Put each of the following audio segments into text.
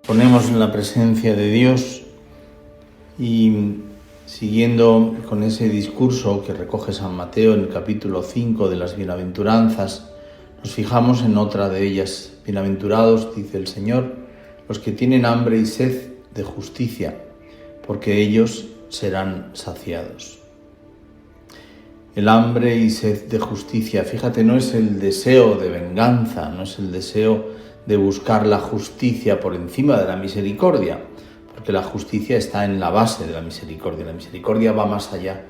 Ponemos en la presencia de Dios y siguiendo con ese discurso que recoge San Mateo en el capítulo 5 de las bienaventuranzas, nos fijamos en otra de ellas. Bienaventurados, dice el Señor, los que tienen hambre y sed de justicia, porque ellos serán saciados. El hambre y sed de justicia, fíjate, no es el deseo de venganza, no es el deseo de buscar la justicia por encima de la misericordia, porque la justicia está en la base de la misericordia va más allá,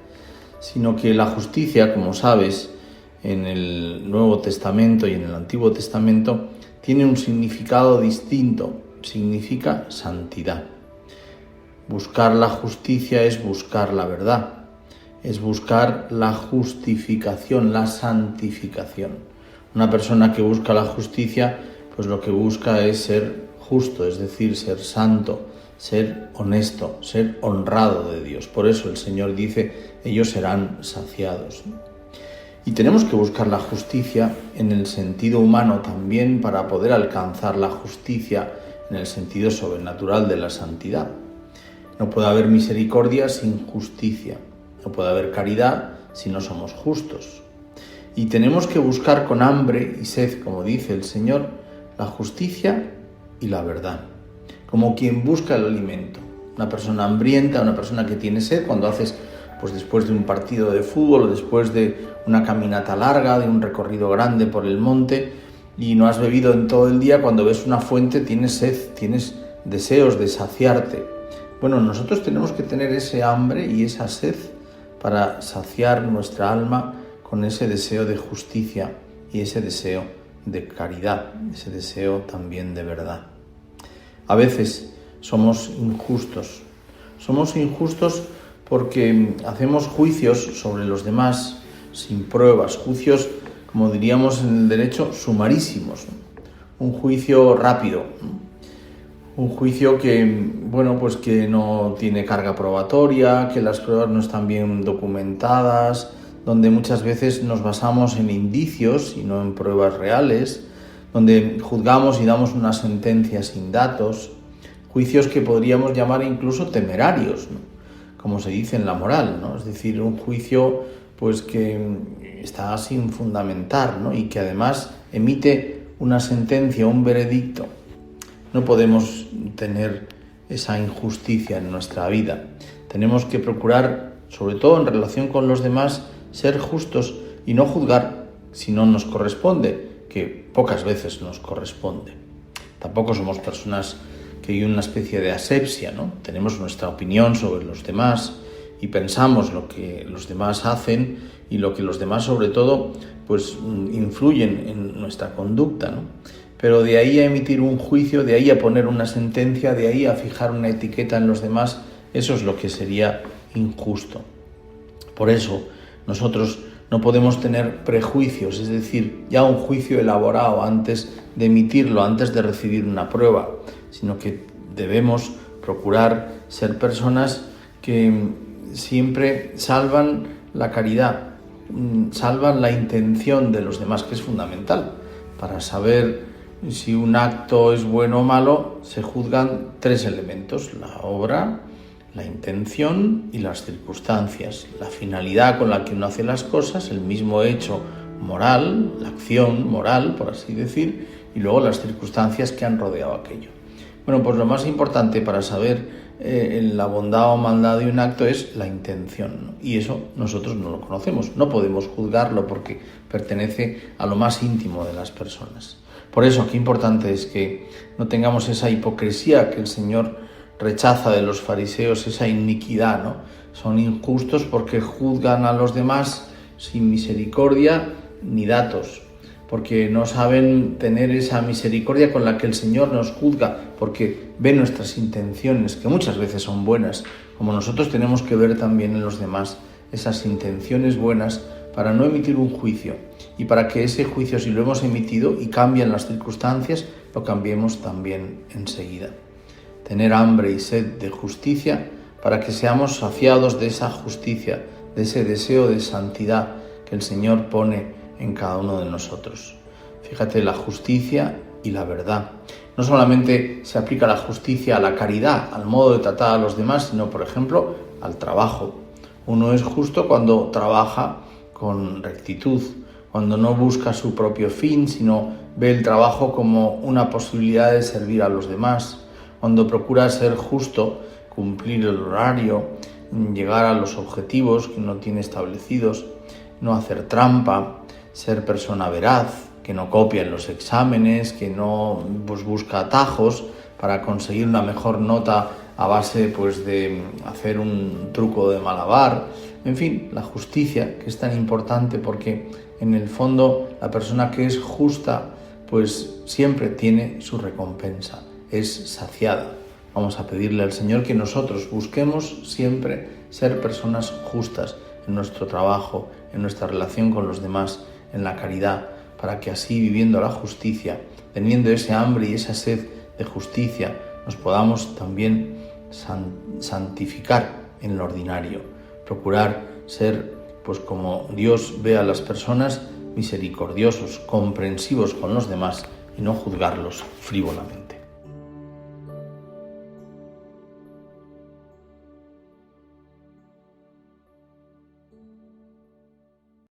sino que la justicia, como sabes, en el Nuevo Testamento y en el Antiguo Testamento, tiene un significado distinto, significa santidad. Buscar la justicia es buscar la verdad, es buscar la justificación, la santificación. Una persona que busca la justicia, pues lo que busca es ser justo, es decir, ser santo, ser honesto, ser honrado de Dios. Por eso el Señor dice, ellos serán saciados. Y tenemos que buscar la justicia en el sentido humano también para poder alcanzar la justicia en el sentido sobrenatural de la santidad. No puede haber misericordia sin justicia, no puede haber caridad si no somos justos. Y tenemos que buscar con hambre y sed, como dice el Señor, la justicia y la verdad, como quien busca el alimento. Una persona hambrienta, una persona que tiene sed, cuando haces, pues después de un partido de fútbol o después de una caminata larga, de un recorrido grande por el monte y no has bebido en todo el día, cuando ves una fuente tienes sed, tienes deseos de saciarte. Bueno, nosotros tenemos que tener ese hambre y esa sed para saciar nuestra alma con ese deseo de justicia y ese deseo de caridad, ese deseo también de verdad. A veces somos injustos porque hacemos juicios sobre los demás sin pruebas, juicios, como diríamos en el derecho, sumarísimos, un juicio rápido, un juicio que, pues que no tiene carga probatoria, que las pruebas no están bien documentadas, donde muchas veces nos basamos en indicios y no en pruebas reales, donde juzgamos y damos una sentencia sin datos, juicios que podríamos llamar incluso temerarios, ¿no? Como se dice en la moral, ¿no? Es decir, un juicio pues que está sin fundamentar, ¿no? Y que además emite una sentencia, un veredicto. No podemos tener esa injusticia en nuestra vida. Tenemos que procurar, sobre todo en relación con los demás, ser justos y no juzgar si no nos corresponde, que pocas veces nos corresponde. Tampoco somos personas que hay una especie de asepsia, ¿no? Tenemos nuestra opinión sobre los demás y pensamos lo que los demás hacen y lo que los demás, sobre todo, pues influyen en nuestra conducta, ¿no? Pero de ahí a emitir un juicio, de ahí a poner una sentencia, de ahí a fijar una etiqueta en los demás, eso es lo que sería injusto. Por eso nosotros no podemos tener prejuicios, es decir, ya un juicio elaborado antes de emitirlo, antes de recibir una prueba, sino que debemos procurar ser personas que siempre salvan la caridad, salvan la intención de los demás, que es fundamental. Para saber si un acto es bueno o malo, se juzgan tres elementos: la obra, la intención y las circunstancias, la finalidad con la que uno hace las cosas, el mismo hecho moral, la acción moral, por así decir, y luego las circunstancias que han rodeado aquello. Bueno, pues lo más importante para saber la bondad o maldad de un acto es la intención, ¿no? Y eso nosotros no lo conocemos, no podemos juzgarlo porque pertenece a lo más íntimo de las personas. Por eso, qué importante es que no tengamos esa hipocresía que el Señor rechaza de los fariseos, esa iniquidad, ¿no? Son injustos porque juzgan a los demás sin misericordia ni datos, porque no saben tener esa misericordia con la que el Señor nos juzga, porque ve nuestras intenciones, que muchas veces son buenas, como nosotros tenemos que ver también en los demás esas intenciones buenas para no emitir un juicio y para que ese juicio, si lo hemos emitido y cambian las circunstancias, lo cambiemos también enseguida. Tener hambre y sed de justicia para que seamos saciados de esa justicia, de ese deseo de santidad que el Señor pone en cada uno de nosotros. Fíjate, la justicia y la verdad. No solamente se aplica la justicia a la caridad, al modo de tratar a los demás, sino, por ejemplo, al trabajo. Uno es justo cuando trabaja con rectitud, cuando no busca su propio fin, sino ve el trabajo como una posibilidad de servir a los demás, cuando procura ser justo, cumplir el horario, llegar a los objetivos que uno tiene establecidos, no hacer trampa, ser persona veraz, que no copia en los exámenes, que no busca atajos para conseguir una mejor nota a base de hacer un truco de malabar. En fin, la justicia, que es tan importante porque en el fondo la persona que es justa pues siempre tiene su recompensa, es saciada. Vamos a pedirle al Señor que nosotros busquemos siempre ser personas justas en nuestro trabajo, en nuestra relación con los demás, en la caridad, para que así, viviendo la justicia, teniendo ese hambre y esa sed de justicia, nos podamos también santificar en lo ordinario, procurar ser, pues como Dios ve a las personas, misericordiosos, comprensivos con los demás y no juzgarlos frívolamente.